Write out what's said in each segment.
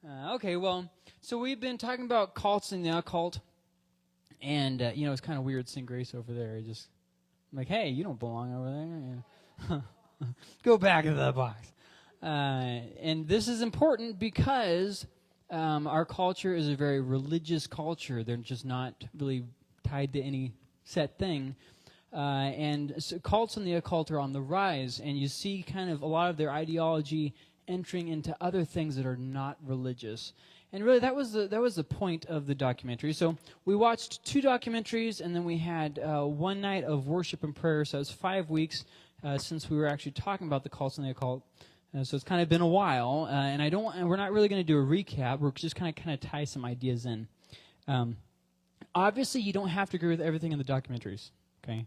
Okay, well, so we've been talking about cults and the occult, and it's kind of weird seeing Grace over there. I'm like, hey, you don't belong over there. Yeah. Go back into the box. And this is important because our culture is a very religious culture. They're just not really tied to any set thing. And so cults and the occult are on the rise, and you see kind of a lot of their ideology entering into other things that are not religious. And really, that was the point of the documentary. So we watched 2 documentaries, and then we had one night of worship and prayer. So it was 5 weeks since we were actually talking about the cults and the occult. So it's kind of been a while, and we're not really going to do a recap. We're just kind of tie some ideas in. Obviously, you don't have to agree with everything in the documentaries. Okay.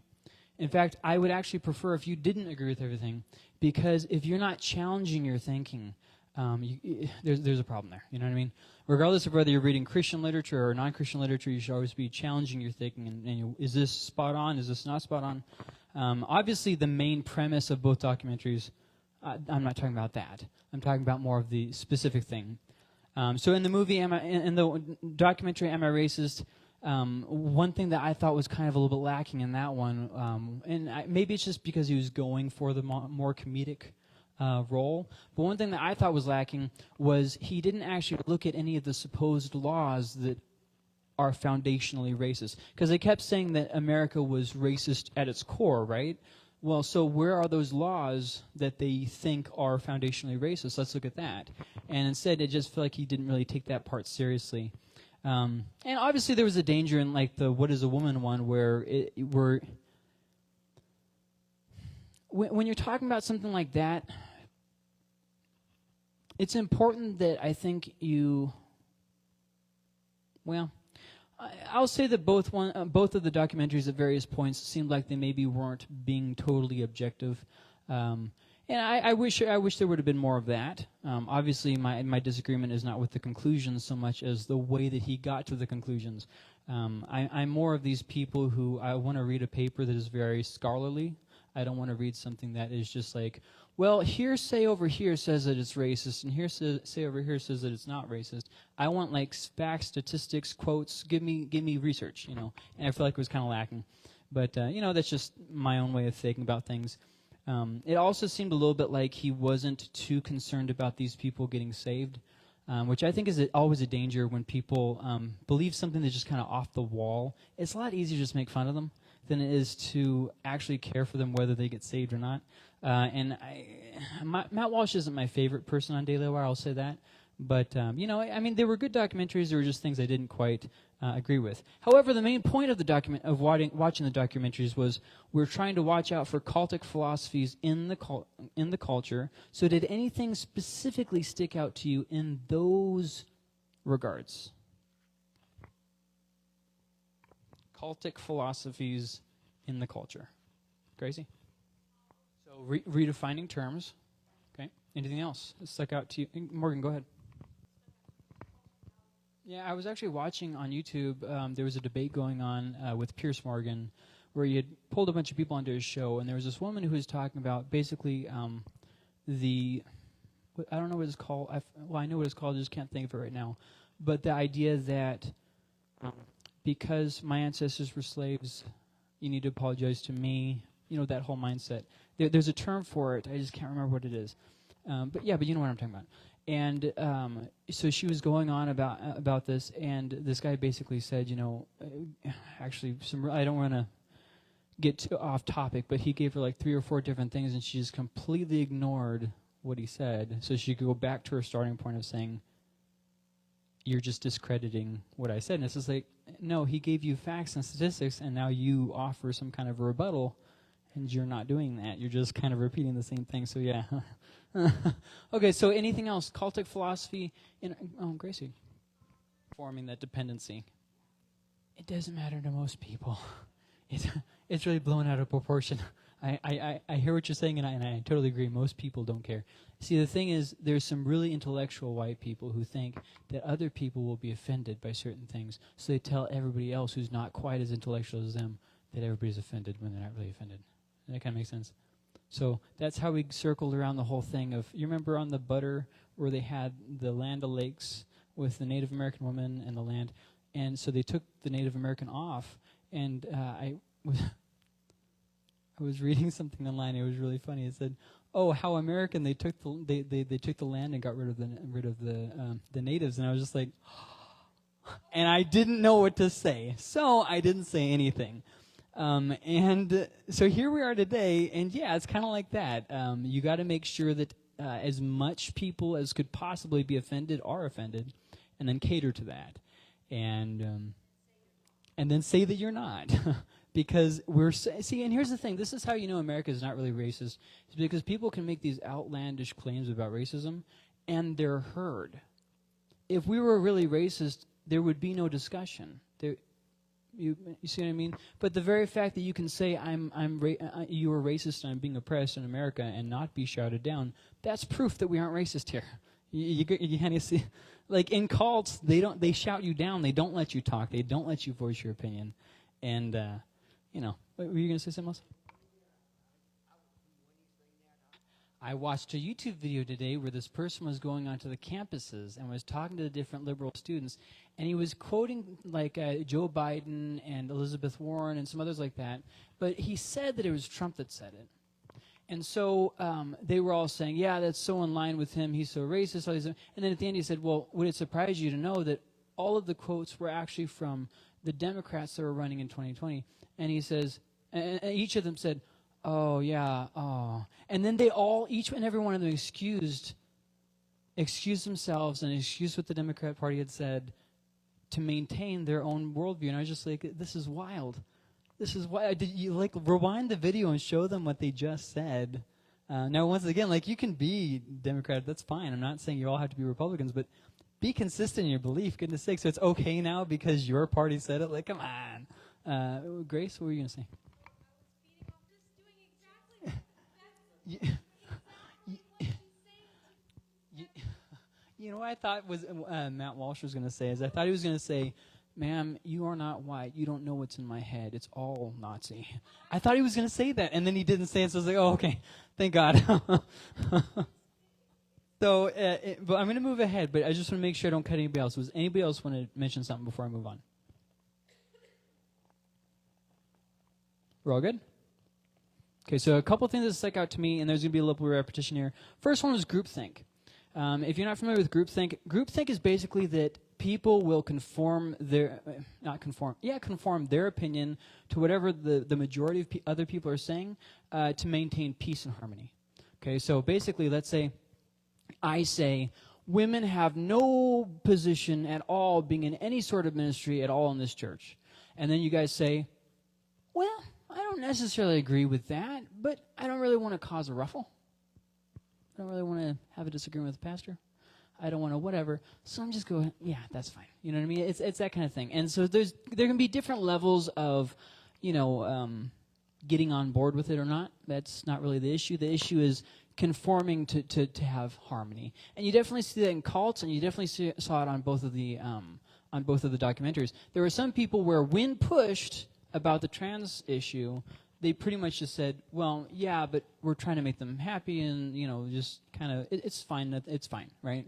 In fact, I would actually prefer if you didn't agree with everything, because if you're not challenging your thinking, there's a problem there. You know what I mean? Regardless of whether you're reading Christian literature or non-Christian literature, you should always be challenging your thinking. And is this spot on? Is this not spot on? Obviously, the main premise of both documentaries, I'm not talking about that. I'm talking about more of the specific thing. So in the documentary, Am I Racist? One thing that I thought was kind of a little bit lacking in that one, maybe it's just because he was going for the more comedic role, but one thing that I thought was lacking was he didn't actually look at any of the supposed laws that are foundationally racist. Because they kept saying that America was racist at its core, right? Well, so where are those laws that they think are foundationally racist? Let's look at that. And instead, it just felt like he didn't really take that part seriously. And obviously there was a danger in like the "What is a Woman" one where when you're talking about something like that, it's important that I think I'll say that both of the documentaries at various points seemed like they maybe weren't being totally objective. And I wish there would have been more of that. Obviously, my disagreement is not with the conclusions so much as the way that he got to the conclusions. I'm more of these people who I want to read a paper that is very scholarly. I don't want to read something that is just like, well, hearsay over here says that it's racist, and hearsay over here says that it's not racist. I want like facts, statistics, quotes. Give me research, And I feel like it was kind of lacking. But that's just my own way of thinking about things. It also seemed a little bit like he wasn't too concerned about these people getting saved, which I think is always a danger when people believe something that's just kind of off the wall. It's a lot easier to just make fun of them than it is to actually care for them whether they get saved or not. Matt Walsh isn't my favorite person on Daily Wire, I'll say that. But, they were good documentaries. There were just things I didn't quite agree with. However, the main point of watching the documentaries was we're trying to watch out for cultic philosophies in the culture. So did anything specifically stick out to you in those regards? Cultic philosophies in the culture. Gracie? So redefining terms. Okay. Anything else that stuck out to you? Morgan, go ahead. Yeah, I was actually watching on YouTube. There was a debate going on with Pierce Morgan where he had pulled a bunch of people onto his show, and there was this woman who was talking about basically I don't know what it's called. I know what it's called, I just can't think of it right now. But the idea that because my ancestors were slaves, you need to apologize to me, that whole mindset. There's a term for it. I just can't remember what it is. But you know what I'm talking about. And so she was going on about this, and this guy basically said, actually, I don't want to get too off topic, but he gave her like 3 or 4 different things, and she just completely ignored what he said. So she could go back to her starting point of saying, you're just discrediting what I said. And it's just like, no, he gave you facts and statistics, and now you offer some kind of a rebuttal, and you're not doing that. You're just kind of repeating the same thing. So yeah. Okay, so anything else? Cultic philosophy Gracie. Forming that dependency. It doesn't matter to most people. It's really blown out of proportion. I hear what you're saying, and I totally agree. Most people don't care. See, the thing is, there's some really intellectual white people who think that other people will be offended by certain things, so they tell everybody else who's not quite as intellectual as them that everybody's offended when they're not really offended. That kind of makes sense. So that's how we circled around the whole thing of, you remember on the butter where they had the Land O'Lakes with the Native American woman and the land, and so they took the Native American off. And I was reading something online. It was really funny. It said, "Oh, how American! They took they took the land and got rid of the natives." And I was just like, and I didn't know what to say, so I didn't say anything. And so here we are today, and yeah, it's kind of like that. You got to make sure that as much people as could possibly be offended are offended, and then cater to that, and then say that you're not, because see. And here's the thing: this is how you know America is not really racist, is because people can make these outlandish claims about racism, and they're heard. If we were really racist, there would be no discussion. You see what I mean? But the very fact that you can say you are racist and I'm being oppressed in America and not be shouted down, that's proof that we aren't racist here. You kind of see, like in cults, they shout you down. They don't let you talk. They don't let you voice your opinion. And were you going to say something else? I watched a YouTube video today where this person was going onto the campuses and was talking to the different liberal students, and he was quoting like Joe Biden and Elizabeth Warren and some others like that, but he said that it was Trump that said it. And so they were all saying, yeah, that's so in line with him, he's so racist. And then at the end he said, well, would it surprise you to know that all of the quotes were actually from the Democrats that were running in 2020? And he says, and each of them said, oh, yeah, oh. And then they all, each and every one of them excused themselves and excused what the Democrat Party had said to maintain their own worldview. And I was just like, this is wild. This is why. Did you rewind the video and show them what they just said? Now, once again, you can be Democrat, that's fine. I'm not saying you all have to be Republicans, but be consistent in your belief, goodness sake. So it's okay now because your party said it? Come on. Grace, what were you going to say? You know what I thought was Matt Walsh was going to say is I thought he was going to say, ma'am, you are not white. You don't know what's in my head. It's all Nazi. I thought he was going to say that, and then he didn't say it, so I was like, oh, okay. Thank God. So, but I'm going to move ahead, but I just want to make sure I don't cut anybody else. Does anybody else want to mention something before I move on? We're all good? Okay, so a couple things that stuck out to me, and there's going to be a little bit of repetition here. First one was groupthink. If you're not familiar with groupthink is basically that people will conform their opinion to whatever the majority of other people are saying to maintain peace and harmony. Okay, so basically, let's say I say women have no position at all being in any sort of ministry at all in this church, and then you guys say, well, I don't necessarily agree with that, but I don't really want to cause a ruffle. I don't really want to have a disagreement with the pastor. I don't want to whatever. So I'm just going, yeah, that's fine. You know what I mean? It's that kind of thing. And so there can be different levels of, getting on board with it or not. That's not really the issue. The issue is conforming to have harmony. And you definitely see that in cults, and you definitely saw it on both of the documentaries. There were some people where when pushed about the trans issue, they pretty much just said, well, yeah, but we're trying to make them happy, and, just kind of, it's fine, right?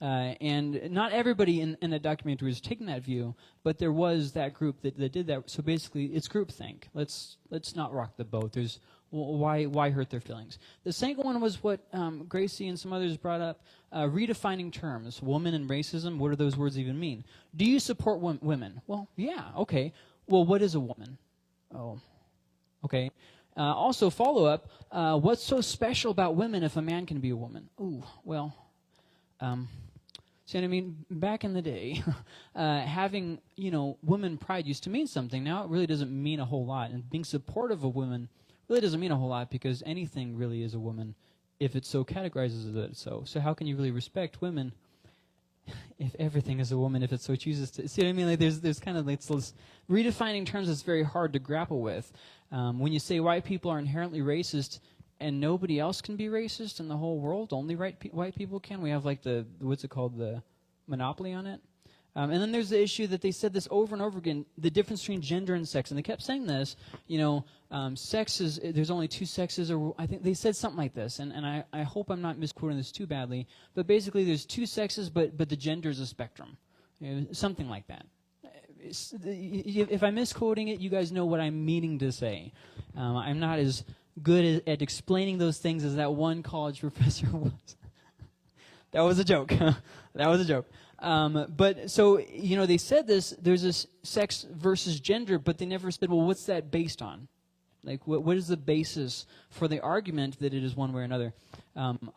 And not everybody in the documentary was taking that view, but there was that group that did that. So basically, it's groupthink. Let's not rock the boat. Why hurt their feelings? The second one was what Gracie and some others brought up, redefining terms. Woman and racism, what do those words even mean? Do you support women? Well, yeah, okay. Well, what is a woman? Oh, okay. Also, follow-up, what's so special about women if a man can be a woman? Ooh, well, see what I mean? Back in the day, having, woman pride used to mean something. Now it really doesn't mean a whole lot. And being supportive of women really doesn't mean a whole lot because anything really is a woman if it so categorizes it so. So how can you really respect women if everything is a woman, if it so chooses to? See what I mean? There's kind of this redefining terms that's very hard to grapple with. When you say white people are inherently racist and nobody else can be racist in the whole world, only white people can. We have what's it called, the monopoly on it. And then there's the issue that they said this over and over again, the difference between gender and sex. And they kept saying this, sex is, there's only two sexes, or I think they said something like this. And I hope I'm not misquoting this too badly. But basically there's two sexes, but the gender is a spectrum. Something like that. If I'm misquoting it, you guys know what I'm meaning to say. I'm not as good at explaining those things as that one college professor was. That was a joke. That was a joke. But so, they said this, there's this sex versus gender, but they never said, well, what's that based on? Like, what is the basis for the argument that it is one way or another?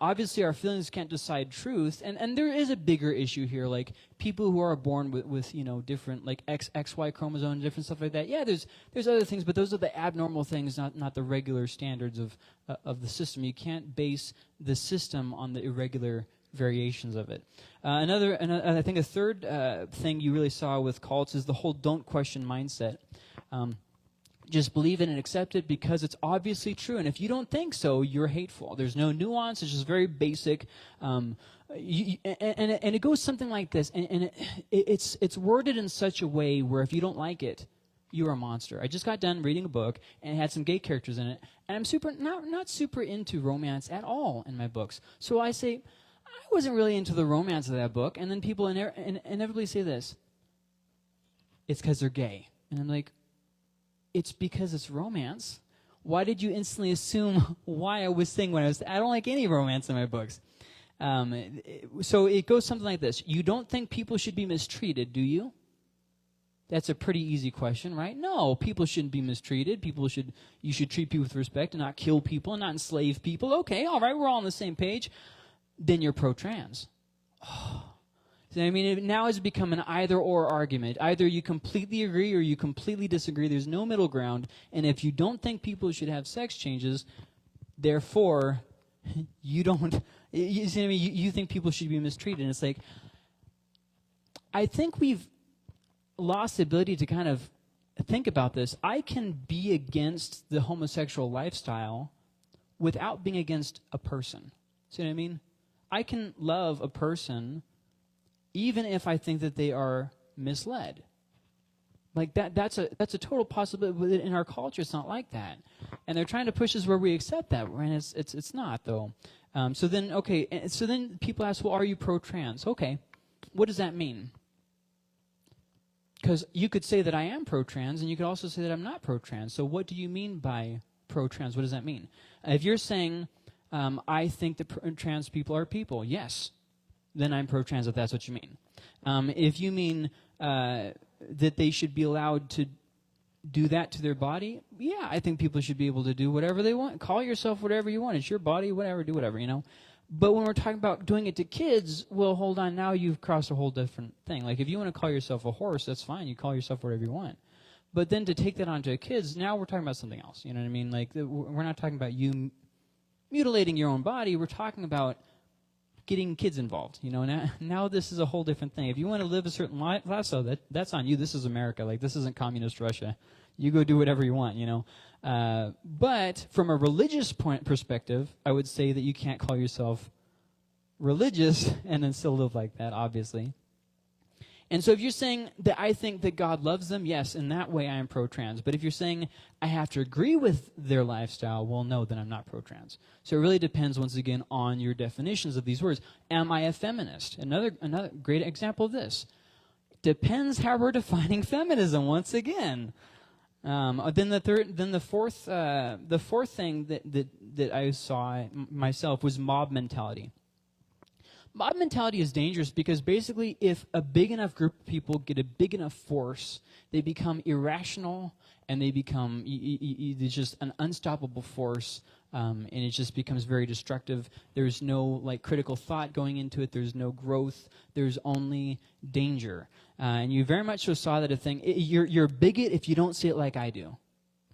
Obviously, our feelings can't decide truth, and there is a bigger issue here, like people who are born with different, like XY chromosomes, different stuff like that. Yeah, there's other things, but those are the abnormal things, not the regular standards of the system. You can't base the system on the irregular variations of it. I think a third thing you really saw with cults is the whole don't question mindset. Just believe it and accept it because it's obviously true. And if you don't think so, you're hateful. There's no nuance. It's just very basic. And it goes something like this. And it's worded in such a way where if you don't like it, you're a monster. I just got done reading a book and it had some gay characters in it. And I'm not super into romance at all in my books. So I say, I wasn't really into the romance of that book. And then people inevitably say this. It's because they're gay. And I'm like, it's because it's romance. Why did you instantly assume why I was saying I don't like any romance in my books. So it goes something like this. You don't think people should be mistreated, do you? That's a pretty easy question, right? No, people shouldn't be mistreated. You should treat people with respect and not kill people and not enslave people. Okay, all right, we're all on the same page. Then you're pro-trans. Oh. So, now it's become an either-or argument. Either you completely agree or you completely disagree. There's no middle ground. And if you don't think people should have sex changes, therefore, you don't. You see what I mean? You think people should be mistreated. And it's like, I think we've lost the ability to kind of think about this. I can be against the homosexual lifestyle without being against a person. See what I mean? I can love a person even if I think that they are misled. Like that's a total possibility. In our culture, it's not like that. And they're trying to push us where we accept that, and it's not, though. So then people ask, well, are you pro-trans? Okay, what does that mean? Because you could say that I am pro-trans, and you could also say that I'm not pro-trans. So what do you mean by pro-trans? What does that mean? If you're saying, I think that trans people are people, yes, then I'm pro-trans, if that's what you mean. If you mean that they should be allowed to do that to their body, yeah, I think people should be able to do whatever they want. Call yourself whatever you want. It's your body, whatever, do whatever, But when we're talking about doing it to kids, well, hold on, now you've crossed a whole different thing. Like, if you want to call yourself a horse, that's fine. You call yourself whatever you want. But then to take that onto kids, now we're talking about something else. You know what I mean? Like, we're not talking about you mutilating your own body. We're talking about getting kids involved. Now this is a whole different thing. If you want to live a certain lifestyle, that's on you. This is America. Like, this isn't communist Russia. You go do whatever you want, But from a religious perspective, I would say that you can't call yourself religious and then still live like that, obviously. And so if you're saying that I think that God loves them, yes, in that way I am pro-trans. But if you're saying I have to agree with their lifestyle, well, no, then I'm not pro-trans. So it really depends, once again, on your definitions of these words. Am I a feminist? Another great example of this. Depends how we're defining feminism, once again. Then the fourth thing that I saw myself was mob mentality. Mob mentality is dangerous because basically if a big enough group of people get a big enough force, they become irrational and they become just an unstoppable force, and it just becomes very destructive. There's no critical thought going into it. There's no growth. There's only danger. And you very much so saw that a thing. You're a bigot if you don't see it like I do.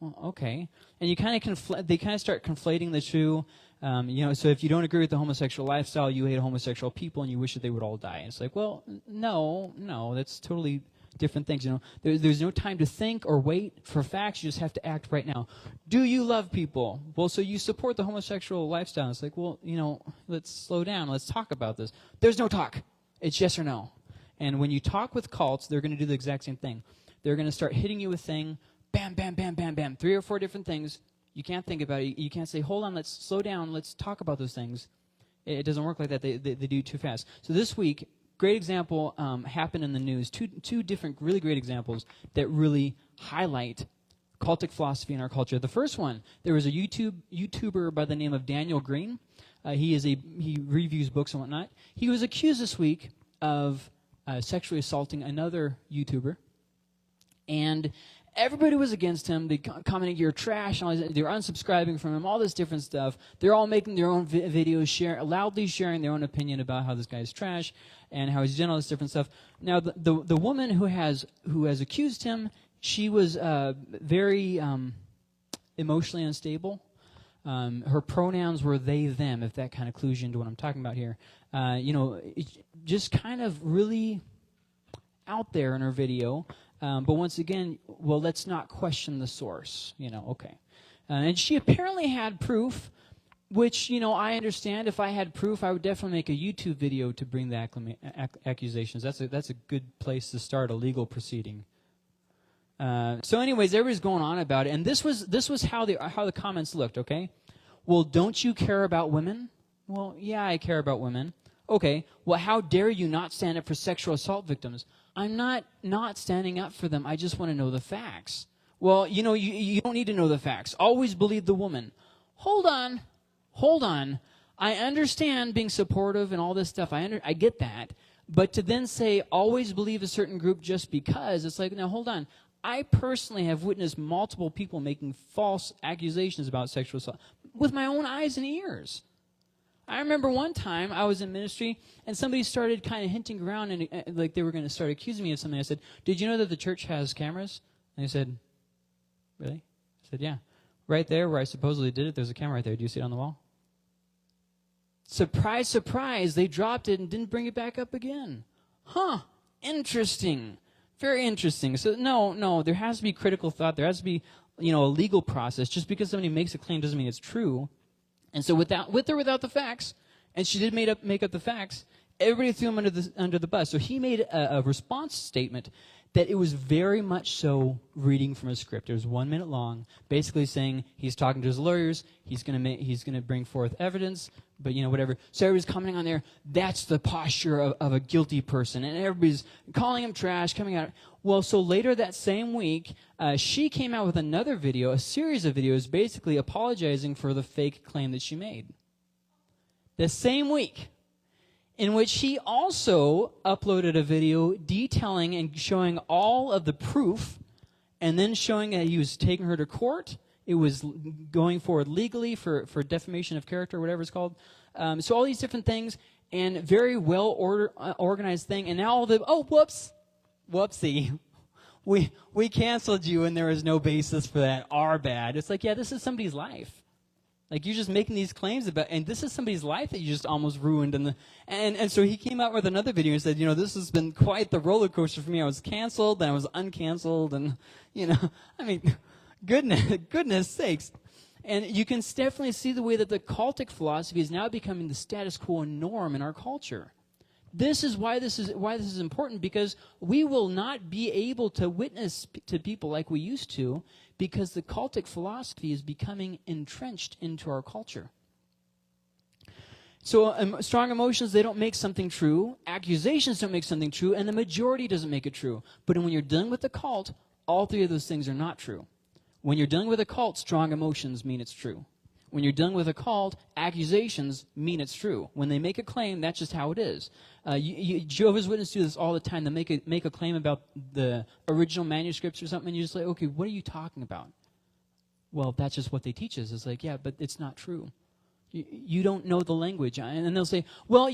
Well, okay. And you they kind of start conflating the two. So if you don't agree with the homosexual lifestyle, you hate homosexual people and you wish that they would all die. And it's like, well, no, that's totally different things. There's no time to think or wait for facts. You just have to act right now. Do you love people? Well, so you support the homosexual lifestyle. It's like, well, let's slow down. Let's talk about this. There's no talk. It's yes or no. And when you talk with cults, they're going to do the exact same thing. They're going to start hitting you with thing, bam, bam, bam, bam, bam, 3 or 4 different things. You can't think about it. You can't say, hold on, let's slow down, let's talk about those things. It doesn't work like that. They do it too fast. So this week, great example happened in the news. Two different really great examples that really highlight cultic philosophy in our culture. The first one, there was a YouTuber by the name of Daniel Green. He reviews books and whatnot. He was accused this week of sexually assaulting another YouTuber, and everybody was against him. They commented, "You're trash," and all this. They were unsubscribing from him, all this different stuff. They're all making their own videos, loudly sharing their own opinion about how this guy is trash and how he's done all this different stuff. Now, the woman who has accused him, she was very emotionally unstable. Her pronouns were they, them, if that kind of clues you into what I'm talking about here. Just kind of really out there in her video. But once again, well, let's not question the source, okay. And she apparently had proof, which, I understand. If I had proof, I would definitely make a YouTube video to bring the accusations. That's a good place to start a legal proceeding. So anyways, everybody's going on about it, and this was how the comments looked, okay? Well, don't you care about women? Well, yeah, I care about women. Okay, well, how dare you not stand up for sexual assault victims? I'm not standing up for them. I just want to know the facts. Well, you don't need to know the facts. Always believe the woman. Hold on. I understand being supportive and all this stuff. I get that. But to then say, always believe a certain group just because, it's like, now hold on. I personally have witnessed multiple people making false accusations about sexual assault with my own eyes and ears. I remember one time I was in ministry and somebody started kind of hinting around and like they were going to start accusing me of something. I said, "Did you know that the church has cameras?" And they said, "Really?" I said, "Yeah. Right there where I supposedly did it, there's a camera right there. Do you see it on the wall?" Surprise, surprise, they dropped it and didn't bring it back up again. Huh, interesting. Very interesting. So no, there has to be critical thought. There has to be, a legal process. Just because somebody makes a claim doesn't mean it's true. And so with or without the facts, and she did make up the facts, everybody threw him under the bus. So he made a response statement that it was very much so reading from a script. It was 1 minute long, basically saying he's talking to his lawyers, he's gonna bring forth evidence, but whatever. So everybody's commenting on there. That's the posture of a guilty person, and everybody's calling him trash, coming out. Well, so later that same week, she came out with another video, a series of videos, basically apologizing for the fake claim that she made. The same week, in which he also uploaded a video detailing and showing all of the proof, and then showing that he was taking her to court. It was going forward legally for defamation of character, whatever it's called. So all these different things, and very well organized thing. And now whoopsie, we canceled you, and there was no basis for that. Our bad. It's like, yeah, this is somebody's life. Like, you're just making these claims about, and this is somebody's life that you just almost ruined. And so he came out with another video and said, this has been quite the roller coaster for me. I was canceled, then I was uncanceled, and, I mean, goodness sakes. And you can definitely see the way that the cultic philosophy is now becoming the status quo norm in our culture. This is why this is important, because we will not be able to witness to people like we used to, because the cultic philosophy is becoming entrenched into our culture. So strong emotions, they don't make something true. Accusations don't make something true, and the majority doesn't make it true. But when you're dealing with the cult, all three of those things are not true. When you're dealing with a cult, strong emotions mean it's true. When you're dealing with a cult, accusations mean it's true. When they make a claim, that's just how it is. Jehovah's Witnesses do this all the time. They make a claim about the original manuscripts or something, and you're just like, okay, what are you talking about? Well, that's just what they teach us. It's like, yeah, but it's not true. You don't know the language. And then they'll say, well,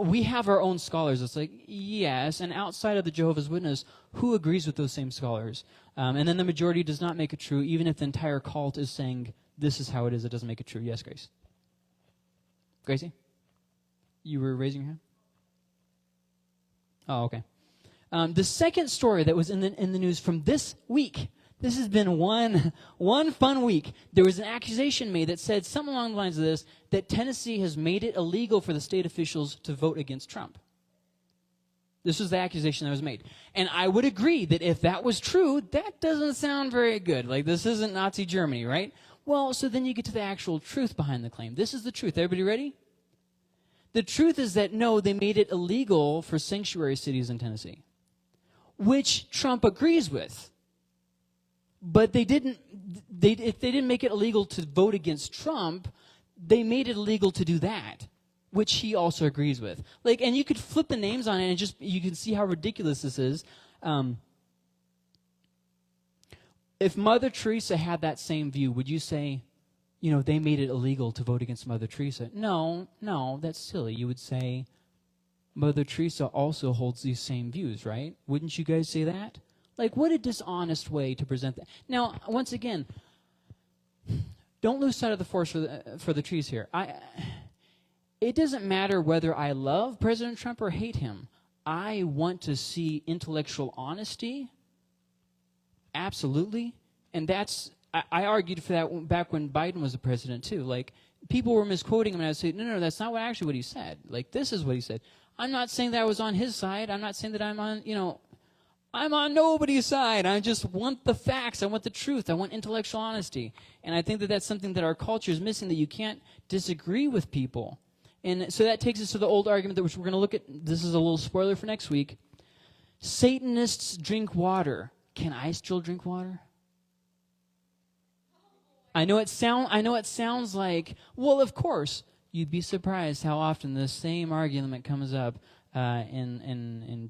we have our own scholars. It's like, yes, and outside of the Jehovah's Witness, who agrees with those same scholars? And then the majority does not make it true, even if the entire cult is saying, this is how it is. It doesn't make it true. Yes, Grace. Gracie? You were raising your hand? Oh, okay. The second story that was in the news from this week, this has been one fun week. There was an accusation made that said something along the lines of this, that Tennessee has made it illegal for the state officials to vote against Trump. This was the accusation that was made. And I would agree that if that was true, that doesn't sound very good. Like, this isn't Nazi Germany, right? Well, so then you get to the actual truth behind the claim. This is the truth. Everybody ready? The truth is that, no, they made it illegal for sanctuary cities in Tennessee, which Trump agrees with. But they didn't make it illegal to vote against Trump. They made it illegal to do that, which he also agrees with. Like, and you could flip the names on it and just, you can see how ridiculous this is. If Mother Teresa had that same view, would you say, they made it illegal to vote against Mother Teresa? No, that's silly. You would say, Mother Teresa also holds these same views, right? Wouldn't you guys say that? Like, what a dishonest way to present that. Now, once again, don't lose sight of the forest for the trees here. It doesn't matter whether I love President Trump or hate him. I want to see intellectual honesty. Absolutely. And I argued for that back when Biden was the president, too. Like, people were misquoting him, and I would say, no, that's not actually what he said. Like, this is what he said. I'm not saying that I was on his side. I'm not saying that I'm on nobody's side. I just want the facts. I want the truth. I want intellectual honesty. And I think that that's something that our culture is missing, that you can't disagree with people. And so that takes us to the old argument that we're going to look at. This is a little spoiler for next week. Satanists drink water. Can I still drink water? I know it sounds like, well, of course. You'd be surprised how often the same argument comes up in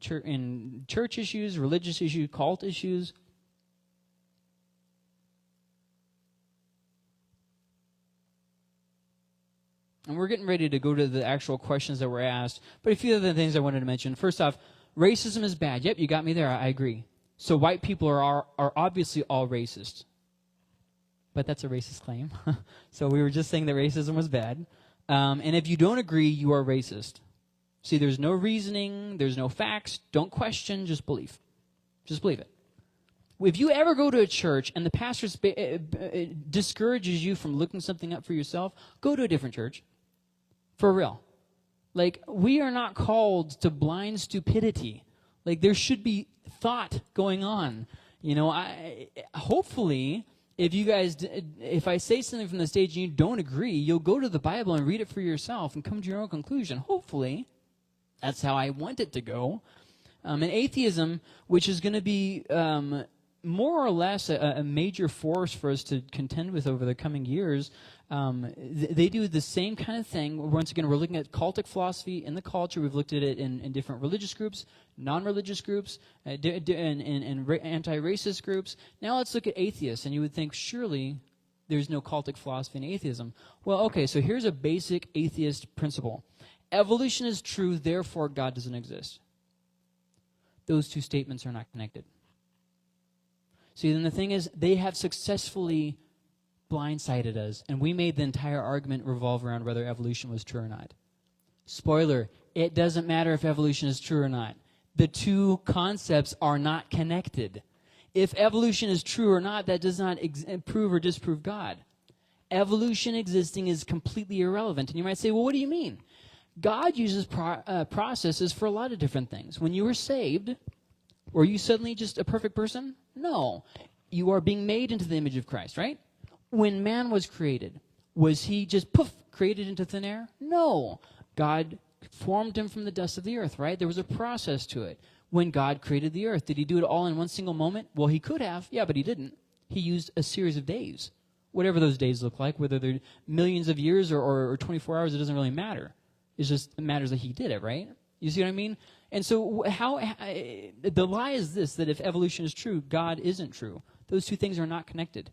church issues, religious issues, cult issues. And we're getting ready to go to the actual questions that were asked. But a few other things I wanted to mention. First off, racism is bad. Yep, you got me there. I agree. So white people are obviously all racist. But that's a racist claim. So we were just saying that racism was bad. And if you don't agree, you are racist. See, there's no reasoning. There's no facts. Don't question. Just believe. Just believe it. If you ever go to a church and the pastor discourages you from looking something up for yourself, go to a different church. For real. Like, we are not called to blind stupidity. Like, there should be thought going on. Hopefully, if I say something from the stage and you don't agree, you'll go to the Bible and read it for yourself and come to your own conclusion. Hopefully. That's how I want it to go. And atheism, which is going to be more or less a major force for us to contend with over the coming years, they do the same kind of thing. Once again, we're looking at cultic philosophy in the culture. We've looked at it in different religious groups, non-religious groups, and anti-racist groups. Now let's look at atheists. And you would think, surely there's no cultic philosophy in atheism. Well, okay, so here's a basic atheist principle. Evolution is true, therefore God doesn't exist. Those two statements are not connected. See, then the thing is, they have successfully blindsided us, and we made the entire argument revolve around whether evolution was true or not. Spoiler, it doesn't matter if evolution is true or not. The two concepts are not connected. If evolution is true or not, that does not prove or disprove God. Evolution existing is completely irrelevant. And you might say, well, what do you mean? God uses processes for a lot of different things. When you were saved, were you suddenly just a perfect person? No. You are being made into the image of Christ, right? When man was created, was he just, poof, created into thin air? No. God formed him from the dust of the earth, right? There was a process to it. When God created the earth, did he do it all in one single moment? Well, he could have, yeah, but he didn't. He used a series of days. Whatever those days look like, whether they're millions of years or 24 hours, it doesn't really matter. It matters that he did it, right? You see what I mean? And so the lie is this, that if evolution is true, God isn't true. Those two things are not connected.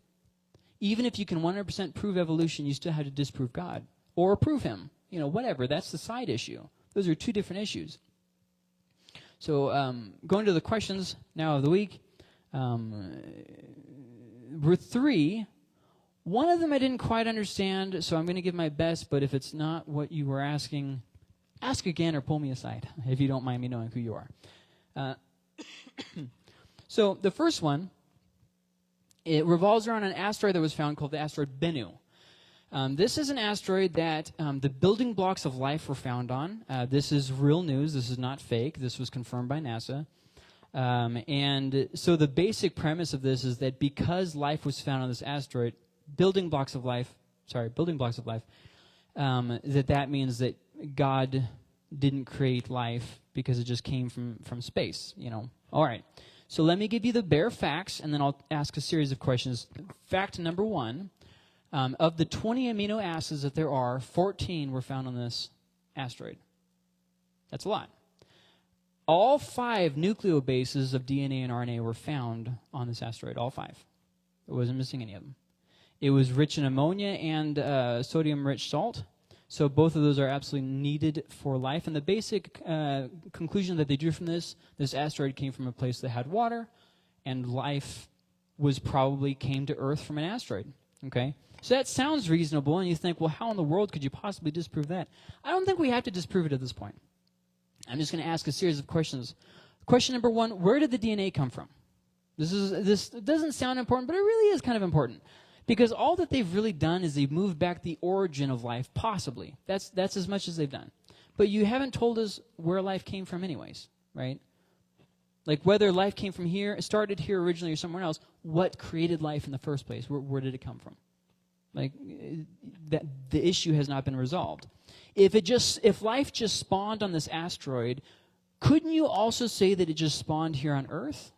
Even if you can 100% prove evolution, you still have to disprove God. Or prove him. Whatever. That's the side issue. Those are two different issues. So going to the questions now of the week. Were three. One of them I didn't quite understand, so I'm going to give my best, but if it's not what you were asking, ask again or pull me aside, if you don't mind me knowing who you are. So the first one, it revolves around an asteroid that was found called the asteroid Bennu. This is an asteroid that the building blocks of life were found on. This is real news. This is not fake. This was confirmed by NASA. And so the basic premise of this is that because life was found on this asteroid, building blocks of life, that means that God didn't create life because it just came from space, you know. All right. So let me give you the bare facts, and then I'll ask a series of questions. Fact number 1, of the 20 amino acids that there are, 14 were found on this asteroid. That's a lot. All 5 nucleobases of DNA and RNA were found on this asteroid, all 5. It wasn't missing any of them. It was rich in ammonia and sodium-rich salt. So both of those are absolutely needed for life. And the basic conclusion that they drew from this asteroid came from a place that had water, and life came to Earth from an asteroid. Okay? So that sounds reasonable, and you think, well, how in the world could you possibly disprove that? I don't think we have to disprove it at this point. I'm just going to ask a series of questions. Question number 1, where did the DNA come from? This doesn't sound important, but it really is kind of important. Because all that they've really done is they've moved back the origin of life, possibly. That's as much as they've done. But you haven't told us where life came from anyways, right? Like whether life came from here, started here originally or somewhere else, what created life in the first place? Where did it come from? Like the issue has not been resolved. If life just spawned on this asteroid, couldn't you also say that it just spawned here on Earth?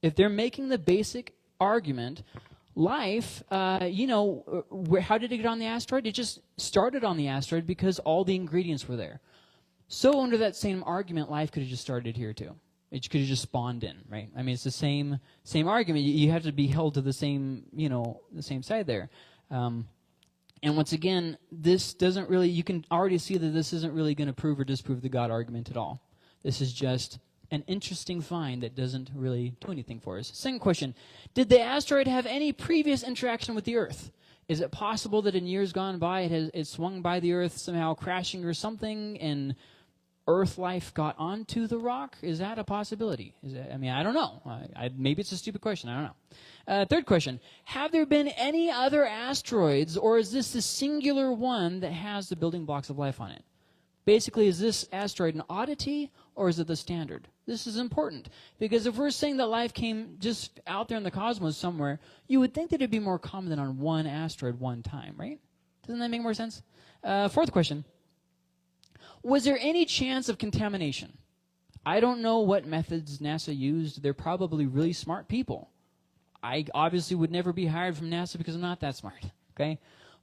If they're making the basic argument, life, how did it get on the asteroid? It just started on the asteroid because all the ingredients were there. So under that same argument, life could have just started here too. It could have just spawned in, right? I mean, it's the same argument. You have to be held to the same side there. And once again, this doesn't really, you can already see that this isn't really going to prove or disprove the God argument at all. This is just an interesting find that doesn't really do anything for us. Second question, did the asteroid have any previous interaction with the Earth? Is it possible that in years gone by it swung by the Earth somehow crashing or something and Earth life got onto the rock? Is that a possibility? I don't know. Maybe it's a stupid question. I don't know. Third question, have there been any other asteroids, or is this the singular one that has the building blocks of life on it? Basically, is this asteroid an oddity, or is it the standard? This is important, because if we're saying that life came just out there in the cosmos somewhere, you would think that it'd be more common than on one asteroid one time, right? Doesn't that make more sense? Fourth question, was there any chance of contamination? I don't know what methods NASA used. They're probably really smart people. I obviously would never be hired from NASA because I'm not that smart, okay?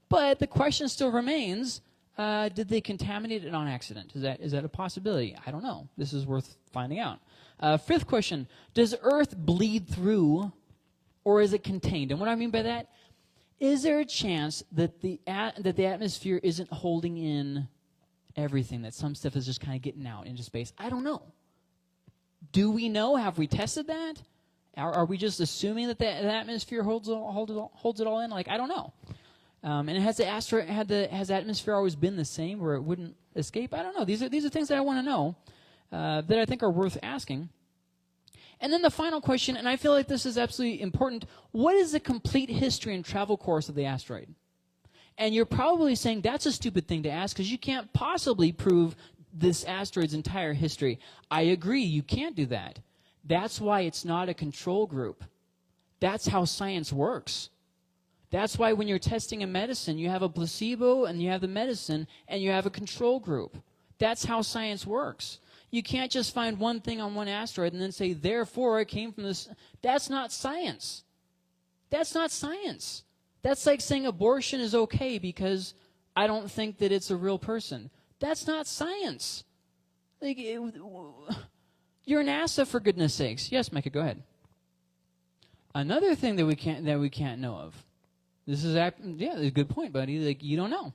But the question still remains, did they contaminate it on accident? Is that a possibility? I don't know. This is worth finding out. Fifth question, does Earth bleed through, or is it contained? And what I mean by that, is there a chance that the atmosphere isn't holding in everything, that some stuff is just kind of getting out into space? I don't know. Do we know? Have we tested that? Are we just assuming that the atmosphere holds it all in? Like, I don't know. And has the atmosphere always been the same where it wouldn't escape? I don't know. These are things that I want to know that I think are worth asking. And then the final question, and I feel like this is absolutely important, what is the complete history and travel course of the asteroid? And you're probably saying that's a stupid thing to ask because you can't possibly prove this asteroid's entire history. I agree, you can't do that. That's why it's not a control group. That's how science works. That's why when you're testing a medicine, you have a placebo and you have the medicine and you have a control group. That's how science works. You can't just find one thing on one asteroid and then say, therefore, it came from this. That's not science. That's not science. That's like saying abortion is okay because I don't think that it's a real person. That's not science. Like, you're NASA, for goodness sakes. Yes, Micah, go ahead. Another thing that we can't know of. This is a good point, buddy. Like, you don't know.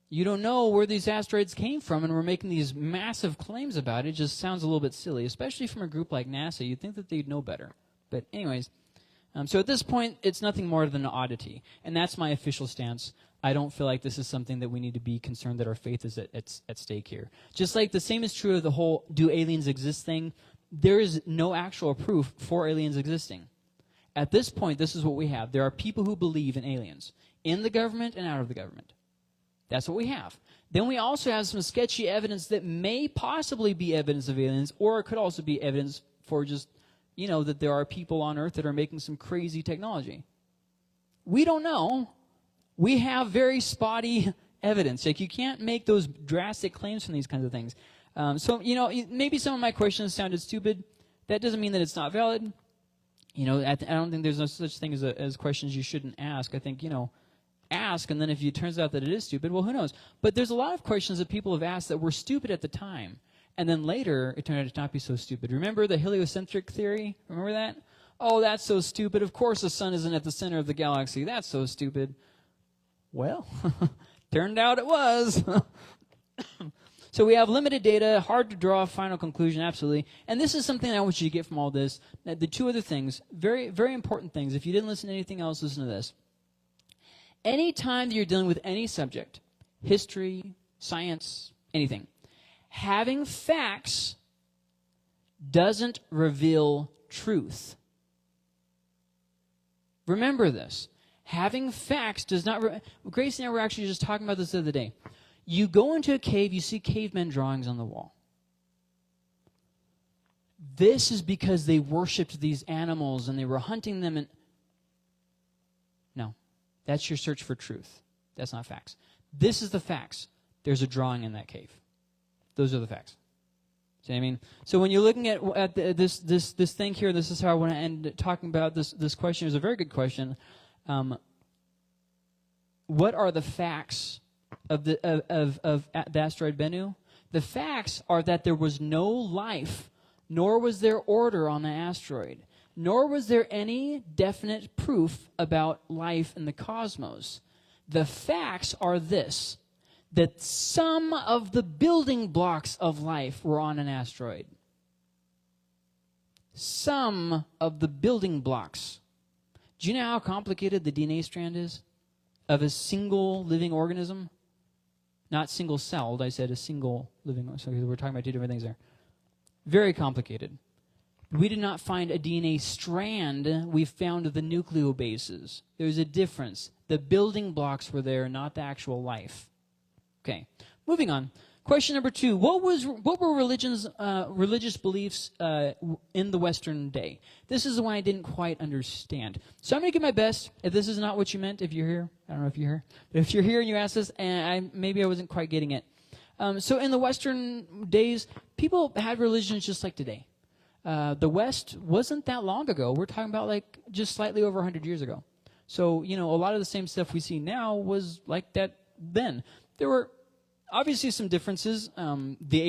You don't know where these asteroids came from, and we're making these massive claims about it. It just sounds a little bit silly, especially from a group like NASA. You'd think that they'd know better. But anyways, so at this point, it's nothing more than an oddity, and that's my official stance. I don't feel like this is something that we need to be concerned that our faith is at stake here. Just like the same is true of the whole do aliens exist thing. There is no actual proof for aliens existing. At this point, this is what we have. There are people who believe in aliens, in the government and out of the government. That's what we have. Then we also have some sketchy evidence that may possibly be evidence of aliens, or it could also be evidence for just, that there are people on Earth that are making some crazy technology. We don't know. We have very spotty evidence. Like, you can't make those drastic claims from these kinds of things. So, maybe some of my questions sounded stupid. That doesn't mean that it's not valid. I don't think there's no such thing as questions you shouldn't ask. I think, ask, and then if it turns out that it is stupid, well, who knows? But there's a lot of questions that people have asked that were stupid at the time, and then later it turned out to not be so stupid. Remember the heliocentric theory? Remember that? Oh, that's so stupid. Of course the sun isn't at the center of the galaxy. That's so stupid. Well, turned out it was. So we have limited data, hard to draw a final conclusion, absolutely. And this is something I want you to get from all this. The two other things, very, very important things. If you didn't listen to anything else, listen to this. Anytime that you're dealing with any subject, history, science, anything, having facts doesn't reveal truth. Remember this. Having facts does not... Grace and I were actually just talking about this the other day. You go into a cave, you see cavemen drawings on the wall. This is because they worshipped these animals and they were hunting them. And no, that's your search for truth. That's not facts. This is the facts. There's a drawing in that cave. Those are the facts. See what I mean? So when you're looking at this thing here, this is how I want to end talking about this question. It's a very good question. What are the facts of the asteroid Bennu? The facts are that there was no life, nor was there order on the asteroid, nor was there any definite proof about life in the cosmos. The facts are this, that some of the building blocks of life were on an asteroid. Some of the building blocks. Do you know how complicated the DNA strand is of a single living organism? Not single-celled, I said a single living organism. So we're talking about two different things there. Very complicated. We did not find a DNA strand. We found the nucleobases. There's a difference. The building blocks were there, not the actual life. Okay, moving on. Question number 2. What were religious beliefs in the Western day? This is the one I didn't quite understand. So I'm going to give my best. If this is not what you meant, if you're here, I don't know if you're here. But if you're here and you ask this, and maybe I wasn't quite getting it. So in the Western days, people had religions just like today. The West wasn't that long ago. We're talking about like just slightly over 100 years ago. So, a lot of the same stuff we see now was like that then. There were obviously some differences. The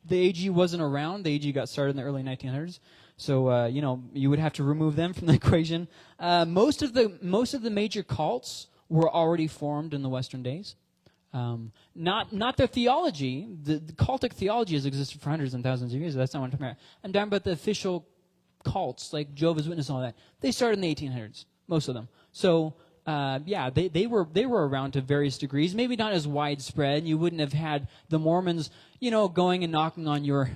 AG wasn't around. The AG got started in the early 1900s. So, you would have to remove them from the equation. Most of the major cults were already formed in the Western days. Not their theology. The cultic theology has existed for hundreds and thousands of years. That's not what I'm talking about. I'm talking about the official cults, like Jehovah's Witness and all that. They started in the 1800s, most of them. So, they were around to various degrees. Maybe not as widespread. You wouldn't have had the Mormons, going and knocking on your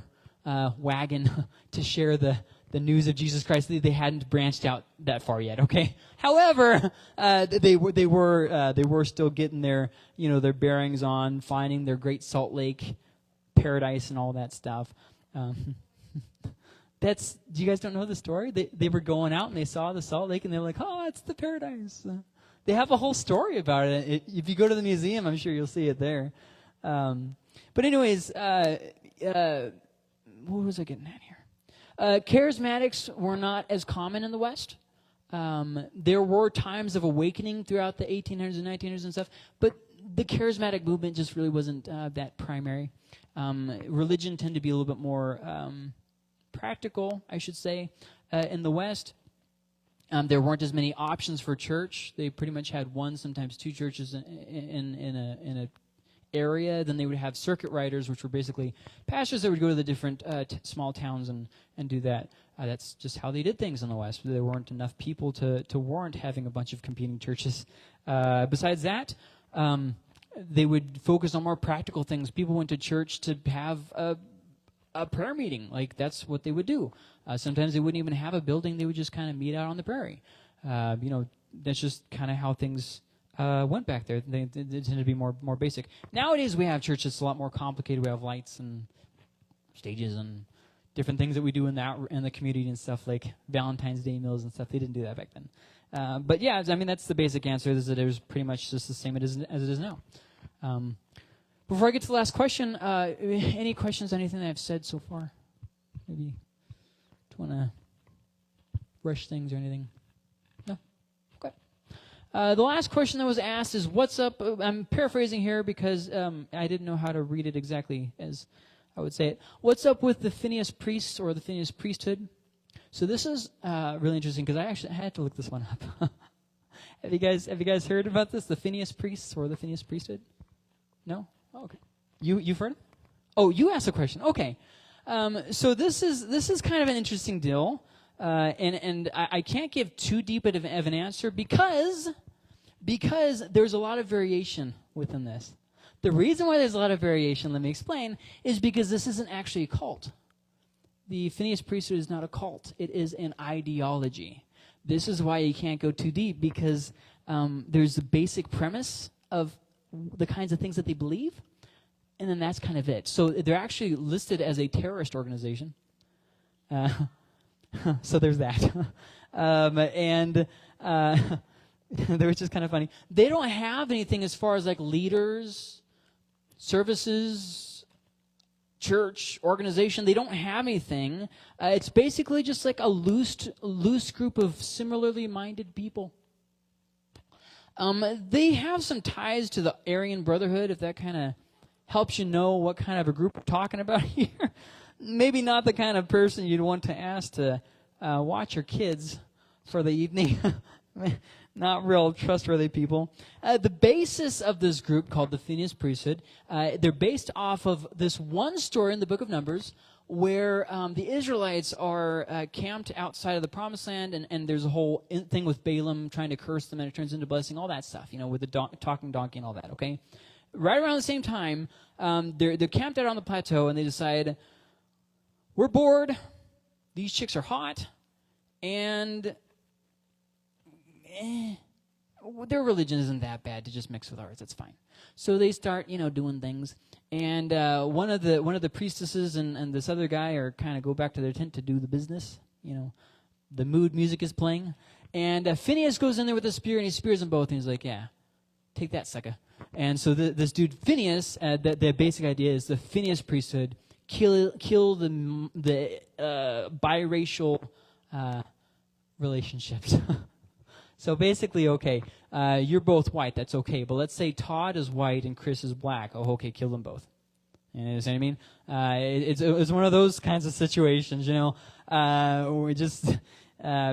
wagon to share the news of Jesus Christ. They hadn't branched out that far yet. Okay. However, they were still getting their their bearings on finding their Great Salt Lake paradise and all that stuff. Do you guys don't know the story? They were going out and they saw the Salt Lake and they were like, oh, it's the paradise. They have a whole story about it. If you go to the museum, I'm sure you'll see it there. But anyways, what was I getting at here? Charismatics were not as common in the West. There were times of awakening throughout the 1800s and 1900s and stuff, but the charismatic movement just really wasn't that primary. Religion tended to be a little bit more practical, I should say, in the West. There weren't as many options for church. They pretty much had one, sometimes two churches in a area. Then they would have circuit riders, which were basically pastors that would go to the different small towns and do that. That's just how they did things in the West. There weren't enough people to warrant having a bunch of competing churches. Besides that, they would focus on more practical things. People went to church to have a a prayer meeting. Like, that's what they would do. Sometimes they wouldn't even have a building. They would just kind of meet out on the prairie. That's just kind of how things went back there. They tended to be more basic. Nowadays, we have church that's a lot more complicated. We have lights and stages and different things that we do in the community and stuff, like Valentine's Day meals and stuff. They didn't do that back then. But yeah, I mean, that's the basic answer, is that it was pretty much just the same as it is now. Before I get to the last question, any questions on anything that I've said so far? Maybe you want to rush things or anything? No? Okay. The last question that was asked is, what's up? I'm paraphrasing here because I didn't know how to read it exactly as I would say it. What's up with the Phineas priests or the Phineas priesthood? So this is really interesting because I had to look this one up. Have you guys heard about this? The Phineas priests or the Phineas priesthood? No? Oh, okay. You've heard it? Oh, you asked a question. Okay. So this is kind of an interesting deal, and I can't give too deep of an answer because there's a lot of variation within this. The reason why there's a lot of variation, let me explain, is because this isn't actually a cult. The Phineas priesthood is not a cult. It is an ideology. This is why you can't go too deep, because there's a basic premise of the kinds of things that they believe, and then that's kind of it. So they're actually listed as a terrorist organization. So there's that. They're just kind of funny. They don't have anything as far as like leaders, services, church, organization. They don't have anything. It's basically just like a loose group of similarly minded people. They have some ties to the Aryan Brotherhood, if that kind of helps you know what kind of a group we're talking about here. Maybe not the kind of person you'd want to ask to watch your kids for the evening. Not real trustworthy people. The basis of this group, called the Phineas priesthood, they're based off of this one story in the book of Numbers where the Israelites are camped outside of the Promised Land, and there's a whole thing with Balaam trying to curse them, and it turns into blessing, all that stuff, with the talking donkey and all that, okay? Right around the same time, they're camped out on the plateau, and they decide, we're bored, these chicks are hot, and their religion isn't that bad to just mix with ours. That's fine. So they start, doing things, and one of the priestesses and this other guy are kind of go back to their tent to do the business. The mood music is playing, and Phineas goes in there with a spear, and he spears them both, and he's like, "Yeah, take that, sucker." And so this dude Phineas, the basic idea is the Phineas priesthood kill the biracial relationships. So basically, okay, you're both white, that's okay. But let's say Todd is white and Chris is black. Oh, okay, kill them both. You know what I mean? It's one of those kinds of situations, we just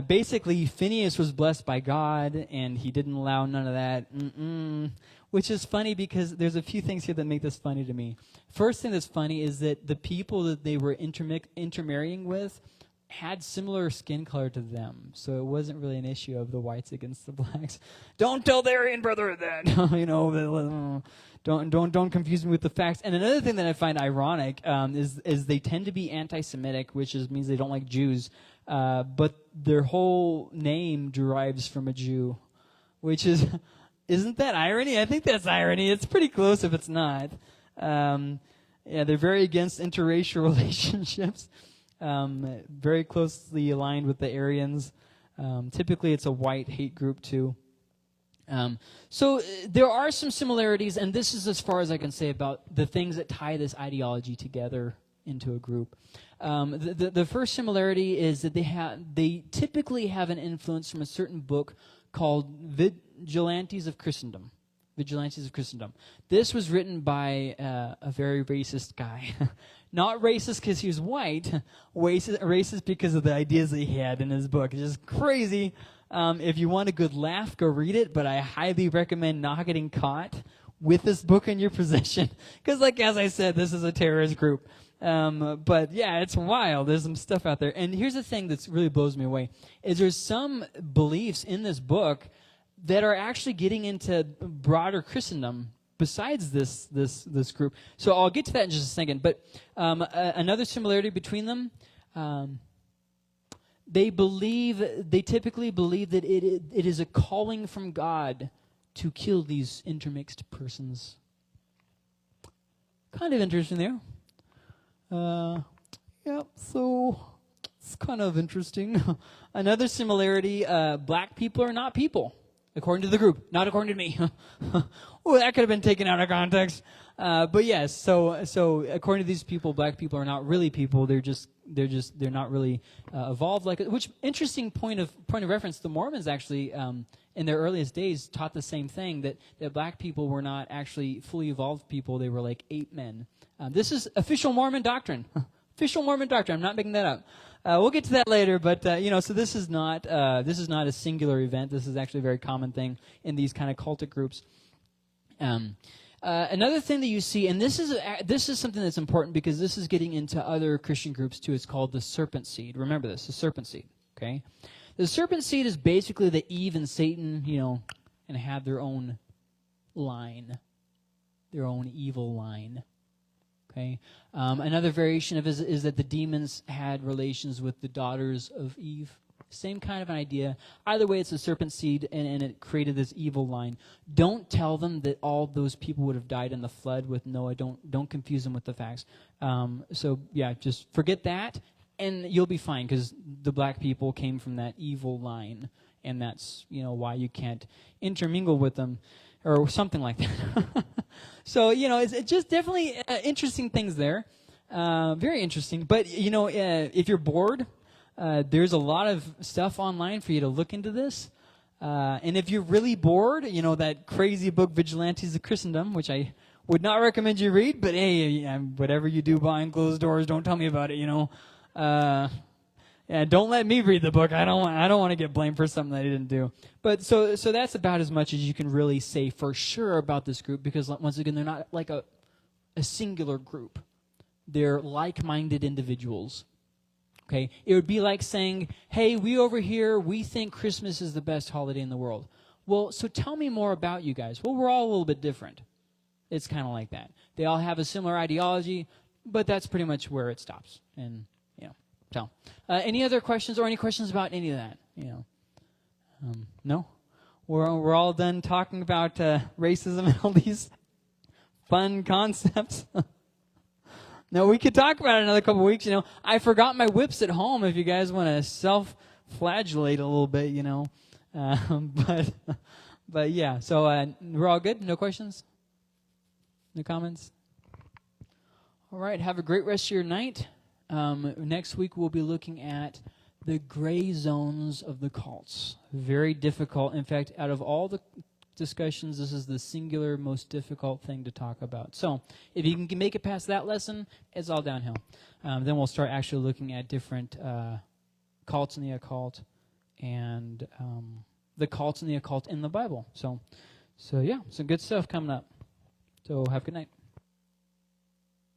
basically Phineas was blessed by God, and he didn't allow none of that. Which is funny because there's a few things here that make this funny to me. First thing that's funny is that the people that they were intermarrying with had similar skin color to them, so it wasn't really an issue of the whites against the blacks. Don't tell the Aryan Brotherhood that. Don't confuse me with the facts. And another thing that I find ironic is they tend to be anti-Semitic, which means they don't like Jews, but their whole name derives from a Jew, which isn't that irony? I think that's irony. It's pretty close if it's not. They're very against interracial relationships. Very closely aligned with the Aryans. Typically, it's a white hate group, too. So there are some similarities, and this is as far as I can say about the things that tie this ideology together into a group. The first similarity is that they typically have an influence from a certain book called Vigilantes of Christendom. Vigilantes of Christendom. This was written by a very racist guy. Not racist because he was white, racist because of the ideas that he had in his book. It's just crazy. If you want a good laugh, go read it, but I highly recommend not getting caught with this book in your possession. Because, as I said, this is a terrorist group. But, yeah, it's wild. There's some stuff out there. And here's the thing that really blows me away, is there's some beliefs in this book that are actually getting into broader Christendom besides this group. So I'll get to that in just a second. But another similarity between them, they typically believe that it is a calling from God to kill these intermixed persons. Kind of interesting there. So it's kind of interesting. Another similarity, black people are not people, according to the group, not according to me. Oh, that could have been taken out of context. But yes, so according to these people, black people are not really people. They're not really evolved like. Which interesting point of reference. The Mormons actually, in their earliest days, taught the same thing, that black people were not actually fully evolved people. They were like ape men. This is official Mormon doctrine. Official Mormon doctrine. I'm not making that up. We'll get to that later, but so this is not a singular event. This is actually a very common thing in these kind of cultic groups. Another thing that you see, and this is something that's important because this is getting into other Christian groups too. It's called the serpent seed. Remember this, the serpent seed. Okay, the serpent seed is basically that Eve and Satan, and had their own line, their own evil line. Okay. Another variation of it is that the demons had relations with the daughters of Eve. Same kind of an idea. Either way, it's a serpent seed, and it created this evil line. Don't tell them that all those people would have died in the flood with Noah. Don't confuse them with the facts. Just forget that, and you'll be fine, because the black people came from that evil line, and that's why you can't intermingle with them, or something like that. So, it's just definitely interesting things there. Very interesting. But, if you're bored, there's a lot of stuff online for you to look into this. And if you're really bored, that crazy book, Vigilantes of Christendom, which I would not recommend you read, but hey, whatever you do behind closed doors, don't tell me about it, don't let me read the book. I don't want to get blamed for something I didn't do. But so that's about as much as you can really say for sure about this group, because once again, they're not like a singular group. They're like-minded individuals. Okay? It would be like saying, hey, we over here, we think Christmas is the best holiday in the world. Well, so tell me more about you guys. Well, we're all a little bit different. It's kind of like that. They all have a similar ideology, but that's pretty much where it stops. And so, any other questions or any questions about any of that? No? We're all done talking about racism and all these fun concepts. No, we could talk about it another couple weeks. I forgot my whips at home. If you guys want to self-flagellate a little bit, but yeah. So we're all good. No questions. No comments. All right. Have a great rest of your night. Next week we'll be looking at the gray zones of the cults. Very difficult. In fact, out of all the discussions, this is the singular most difficult thing to talk about. So if you can make it past that lesson, it's all downhill. Then we'll start actually looking at different cults in the occult and the cults in the occult in the Bible. So yeah, some good stuff coming up. So have a good night.